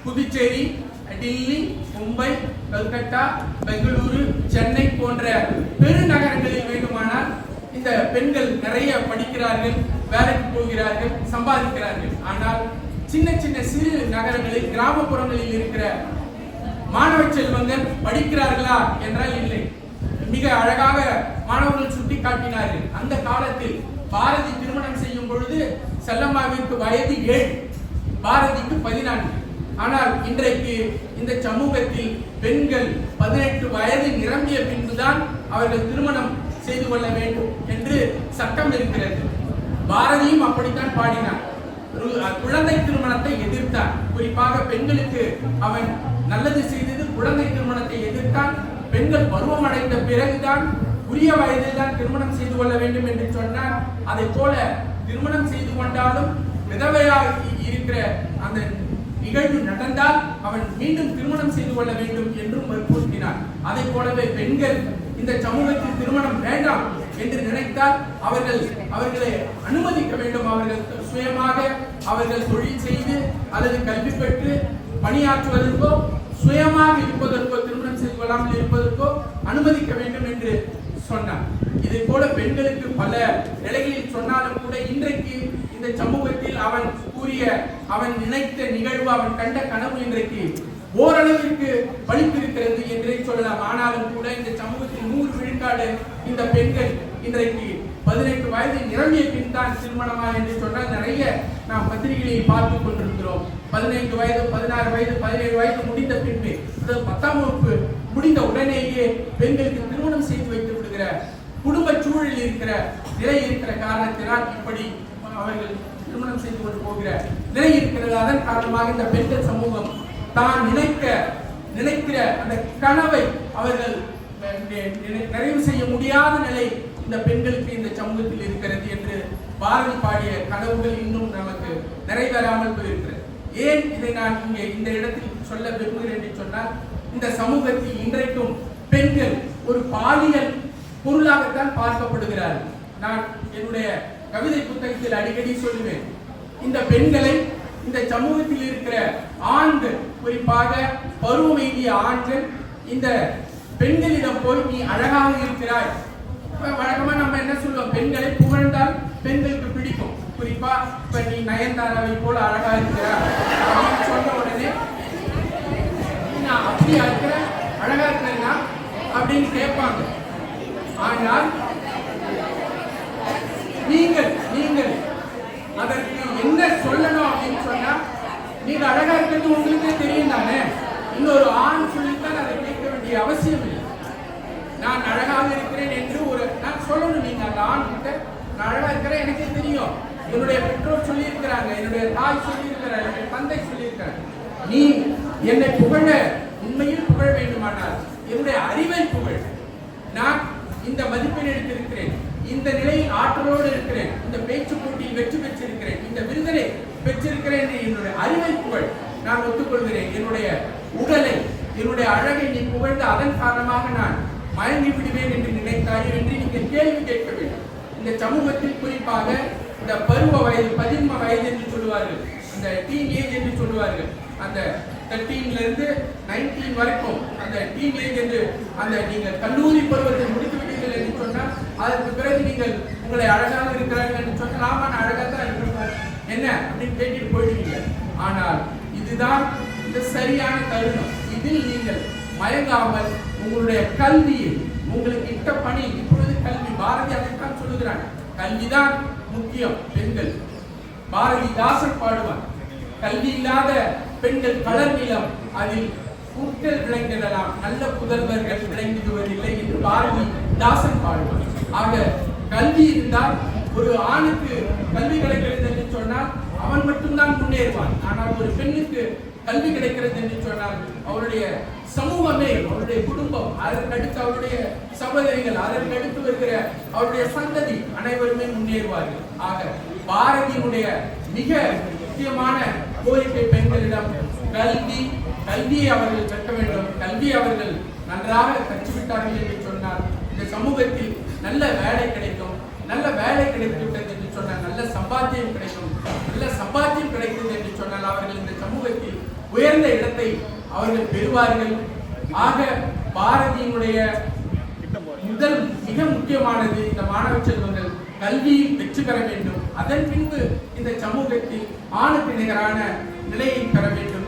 புதுச்சேரி, டில்லி, மும்பை, கல்கத்தா, பெங்களூரு, சென்னை போன்ற பெருநகரங்களில் வேண்டுமானால் இந்த பெண்கள் நிறைய படிக்கிறார்கள், வேலைக்கு போகிறார்கள், சம்பாதிக்கிறார்கள். ஆனால் சின்ன சின்ன சிறு நகரங்களில், கிராமப்புறங்களில் இருக்கிற மாணவ செல்வங்கள் படிக்கிறார்களா என்றால் இல்லை. மிக அழகாக மாணவர்கள் சுட்டி காட்டினார்கள். அந்த காலத்தில் பாரதி திருமணம் செய்யும் பொழுது செல்லம்மாவிற்கு வயது 7, பாரதிக்கு 14. ஆனால் இன்றைக்கு இந்த சமூகத்தில் பெண்கள் 18 வயது நிரம்பிய பின்புதான் அவர்கள் திருமணம் செய்து கொள்ள வேண்டும் என்று சட்டம் இருக்கிறது. பாரதியும் அப்படித்தான் பாடினார். குழந்தை திருமணத்தை எதிர்த்தான். குறிப்பாக பெண்களுக்கு அவன் நல்லது செய்தது குழந்தை திருமணத்தை எதிர்த்தான். பெண்கள் பருவம் அடைந்த பிறகுதான் உரிய வயதில் தான் திருமணம் செய்து கொள்ள வேண்டும் என்று சொன்னான். அதை போல திருமணம் செய்து கொண்டாலும் விதவையாக இருக்கிற அந்த நிகழ்வு நடந்தால் அவன் மீண்டும் திருமணம் செய்து கொள்ள வேண்டும் என்றும் வற்புறுத்தினார். அதை போலவே பெண்கள் இந்த சமூகத்தில் திருமணம் வேண்டாம் என்று நினைத்தால் அவர்களை அனுமதிக்க வேண்டும். அவர்கள் சுயமாக அவர்கள் தொழில் செய்து அல்லது கல்வி பெற்று பணியாற்றுவதற்கோ சுயமாக இருப்பதற்கோ திருமணம் செய்து கொள்ளாமல் இருப்பதற்கோ அனுமதிக்க வேண்டும் என்று சொன்னார். இதை போல பெண்களுக்கு பல நிலைகளில் சொன்னாலும் கூட இன்றைக்கு இந்த சமூகத்தில் அவன் கூறிய, அவன் நினைத்த நிகழ்வு, அவன் கண்ட கனவு இன்றைக்கு ஓரளவிற்கு பலித்திருக்கிறது என்றே சொல்லலாம். ஆனாலும் கூட இந்த சமூகத்தில் 100 விழுக்காடு இந்த பெண்கள் இன்றைக்கு 18 வயது நிரம்பிய பின் தான் திருமணமா என்று சொன்னால் நிறைய நாம் பத்திரிகைகளில் பார்த்து கொண்டிருக்கிறோம். 15 வயது, 16 வயது, 17 வயது முடிந்த பின்பு, 10ஆம் வகுப்பு முடிந்த உடனேயே பெண்களுக்கு திருமணம் செய்து வைத்து விடுகிற குடும்ப சூழலில் இருக்கிற நிலை இருக்கிற காரணத்தினால் இப்படி அவர்கள் திருமணம் செய்து கொண்டு போகிற நிலை இருக்கிறது. அதன் காரணமாக இந்த பெண்கள் சமூகம் தான் நினைக்கிற அந்த கனவை அவர்கள் நிறைவு செய்ய முடியாத நிலை இந்த பெண்களுக்கு இந்த சமூகத்தில் இருக்கிறது என்று பாரதி பாடிய கனவுகள் இன்னும் நமக்கு நிறைவேறாமல் போயிருக்கிறது. ஏன் இதை நான் இங்கே இந்த இடத்தில் சொல்ல விரும்புகிறேன் என்று சொன்னால், இந்த சமூகத்தில் இன்றைக்கும் பெண்கள் ஒரு பாலியல் பொருளாகத்தான் பார்க்கப்படுகிறார்கள். நான் என்னுடைய கவிதை புத்தகத்தில் அடிக்கடி சொல்லுவேன், இந்த பெண்களை இந்த சமூகத்தில் இருக்கிற ஆண்கள், குறிப்பாக பருவம் எய்திய ஆண்கள் இந்த பெண்களிடம் போய் நீ அழகாக இருக்கிறாய். வழக்கமா நம்ம என்ன சொல்லுவோம், பெண்களை புகழ்ந்தால் பெண்களுக்கு பிடிக்கும். குறிப்பா இப்ப நீ நயன்தாராவை போல அழகா இருக்கிறாய் அப்படின்னு சொன்ன உடனே நான் அப்படியா இருக்கிற, அழகா இருக்கிறேன்னா அப்படின்னு கேட்பாங்க. ஆனால் நீங்கள் அதற்கு என்ன சொல்லணும் அப்படின்னு சொன்னா, நீங்க அழகா இருக்கிறது உங்களுக்கே தெரியும் தானே, இன்னொரு ஆண் சொல்லித்தான் அதை கேட்க வேண்டிய அவசியம் இல்லை. நான் அழகாக இருக்கிறேன் என்று நான் சொல்லணும். நீங்க அந்த ஆண் கிட்ட நான் அழகா இருக்கிறேன் எனக்கே தெரியும், என்னுடைய பெற்றோர் சொல்லி இருக்கிறாங்க, என்னுடைய தாய் சொல்லி இருக்கிறார், என்னுடைய தந்தை சொல்லி இருக்கிறார். நீ என்னை புகழ, உண்மையில் புகழ வேண்டுமானால் என்னுடைய அறிவை புகழ். நான் இந்த மதிப்பெண் எடுத்திருக்கிறேன், இந்த நிலையில் ஆற்றலோடு இருக்கிறேன், இந்த பேச்சு போட்டியில் வெற்றி பெற்றிருக்கிறேன், இந்த விருதனை பெற்றிருக்கிறேன் என்று என்னுடைய அறிவை புகழ். நான் ஒத்துக்கொள்கிறேன். என்னுடைய உடலை, என்னுடைய அழகை நீ புகழ்ந்து அதன் காரணமாக நான் மயங்கி விடுவேன் என்று நினைத்தாய் என்று நீங்கள் கேள்வி கேட்க வேண்டும். இந்த சமூகத்தில் குறிப்பாக இந்த பருவ வயது, 13 வயது என்று சொல்லுவார்கள், அந்த டீன் ஏஜ் என்று சொல்லுவார்கள், அந்த 13 19 வரைக்கும் அந்த டீன் ஏஜ் என்று, அந்த நீங்கள் கல்லூரி பருவத்தை முடித்து விட்டீர்கள் என்று சொன்னால் அதற்கு பிறகு நீங்கள் உங்களை அழகாக இருக்கிறார்கள் என்று சொன்னால், ஆமா நான் அழகாக தான் இருக்கிறேன் என்ன அப்படின்னு கேட்டுட்டு போயிடுவீங்க. ஆனால் இதுதான் இந்த சரியான தருணம். இதில் நீங்கள் மயங்காமல் உங்களுடைய கல்வியில் உங்களுக்கு இட்ட பணி, இப்பொழுது கல்வி, பாரதி அதைத்தான் சொல்லுகிறான், கல்விதான் முக்கியம். பெண்கள், பாரதிதாசன் பாடுவார், கல்வி இல்லாத பெண்கள் கலர் நிலம், அதில் புற்கள் விளைந்திடலாம், நல்ல புதல்வர்கள் விளைந்திடுவதில்லை என்று பாரதிதாசன் பாடுவார். ஆக கல்வி இருந்தால், ஒரு ஆணுக்கு கல்வி கிடைக்கிறது என்று சொன்னால் அவன் மட்டும்தான் முன்னேறுவான். ஆனால் ஒரு பெண்ணுக்கு கல்வி கிடைக்கிறது என்று சொன்னால் அவருடைய சமூகமே, அவருடைய குடும்பம், அதற்கடுத்து அவருடைய சகோதரிகள், அதற்கடுத்து வருகிற அவருடைய சந்ததி அனைவருமே முன்னேறுவார்கள். ஆக பாரதியினுடைய மிக முக்கியமான கோரிக்கை பெண்களிடம் கல்வியை அவர்கள் கற்க வேண்டும். கல்வி அவர்கள் நன்றாக கற்றுவிட்டார்கள் என்று சொன்னால் இந்த சமூகத்தில் நல்ல வேலை கிடைக்கும். நல்ல வேலை கிடைத்துவிட்டது என்று சொன்னால் நல்ல சம்பாத்தியம் கிடைக்கும். நல்ல சம்பாத்தியம் கிடைத்தது என்று சொன்னால் அவர்கள் இந்த சமூகத்தில் உயர்ந்த இடத்தை அவர்கள் பெறுவார்கள். ஆக பாரதியினுடைய முதல் மிக முக்கியமானது இந்த மாணவ செல்வங்கள் கல்வியில் வெற்றி பெற வேண்டும். அதன் பின்பு இந்த சமூகத்தில் ஆணுக்கு நிகரான நிலையை பெற வேண்டும்.